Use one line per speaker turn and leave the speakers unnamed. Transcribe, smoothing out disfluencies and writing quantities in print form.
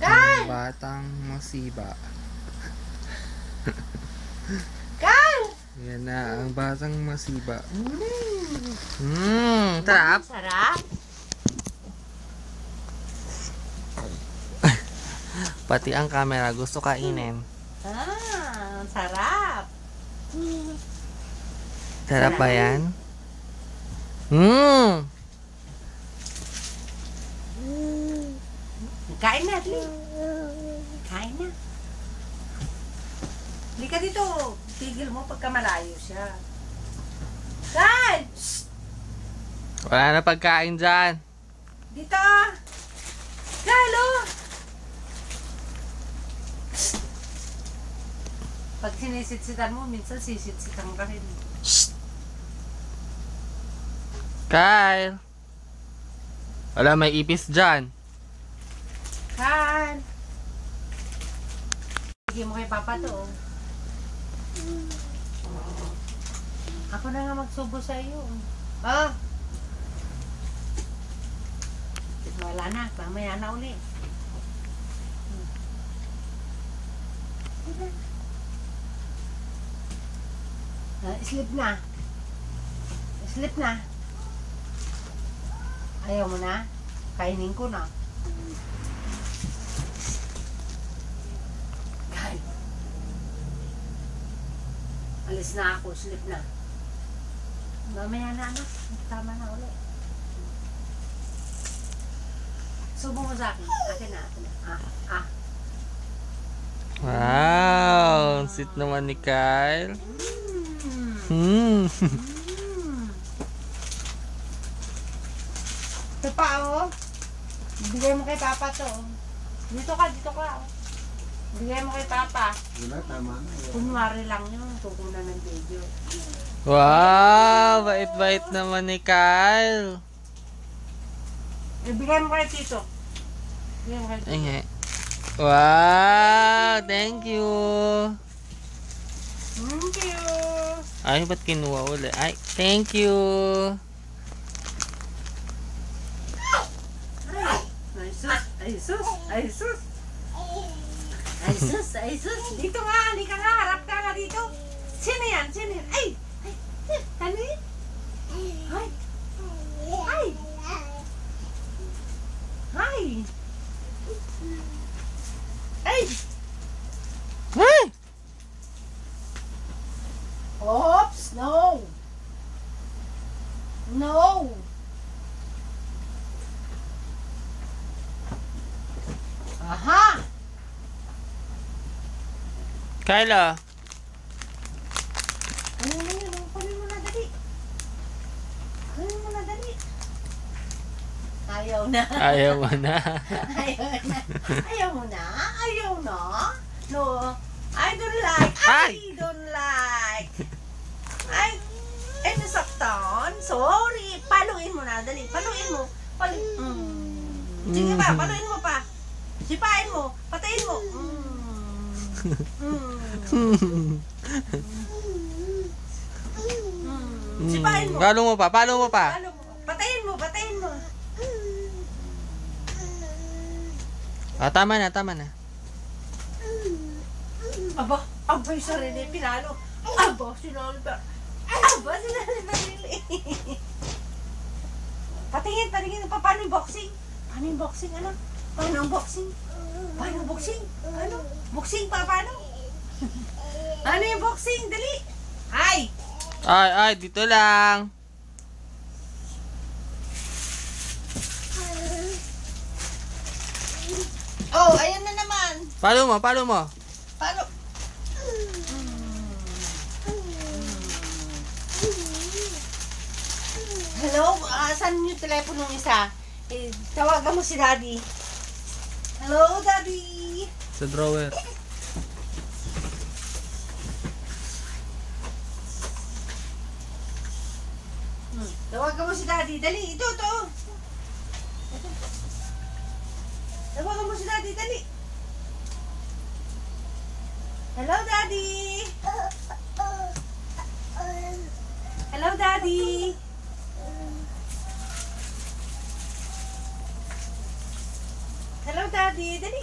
Ang batang masiba. Yan na, ang batang masiba. Sarap.
Sarap.
Pati ang camera gusto kainin.
Sarap.
Sarap ba yan?
Kain na, Lee. Kain na. Hindi ka dito. Tigil mo pagka malayo siya. Kain!
Wala na pagkain dyan.
Dito! Galo! Pag sinisitsitan mo, minsan sisitsitan ka rin.
Kyle! Wala, may ipis dyan.
Kain! Bigyan mo kay Papa to. Ako na nga magsubo sa iyo. Wala na. Mamaya na uli. Sleep na. Sleep na. Ayaw mo na? Kainin ko na. Kain. Alis na ako. Sleep na. Mamaya na, anak. Tama na uli. Subo mo sa akin. Akin na, akin na.
Wow! Ang sweet naman ni Kyle.
Ito pa, oh. Bigay mo kay Papa to. Dito ka, dito ka. Bigay mo kay Papa.
Wala, tama na.
Kunwari lang yun. Tukunan ng video.
Wow! Bait-bait naman ni Kyle.
Bigay mo kay Tito. Bigay mo kay Tito.
Ay, wow! Thank you!
Thank you!
Ay, ba't kinuha uli? Ay, thank you!
Ay sus! Ay sus! Ay sus! Ay sus! Ay sus! Dito nga! Hindi ka nga! Harap ka nga dito! Sino yan? Sino yan? Ay! Ano yun? Ay! Ay! Ay! Ay!
Ay!
Oops! No! No! Aha!
Kyla!
Ano na yun? Kunin mo na dali. Kunin mo na dali. Ayaw na.
Ayaw mo na.
Ayaw na. Ayaw mo na. Ayaw na. No. I don't like.
Ay!
I don't like. Ay, nasaktan. Sorry. Paluin mo na. Dali. Paluin mo. Sige pa. Paluin mo pa. Sipain mo. Patayin mo. Sipain mo.
Palo mo pa, palo mo pa.
Patayin mo. Patayin mo.
Ah, tama na, tama na.
Aba, abay sarili, pinalo. Aba, sinali ba? Aba, sinali ba nili? Patingin. Paano yung boxing? Paano yung boxing, anak? Paano yung boxing? Paano yung boxing? Ano? Boxing pa, paano? Ano yung boxing? Dali! Ay!
Ay, dito lang.
Oh, ayan na naman.
Palo mo, palo mo.
Paano? Hello? Saan yung telepono ng isa? Tawagan mo si Daddy. Hello, Daddy?
Sa drawer.
Tawagan mo si Daddy. Dali, ito. Tawagan mo si Daddy, dali. Hello, Daddy. Hello, Daddy. Hello, Daddy. Dali.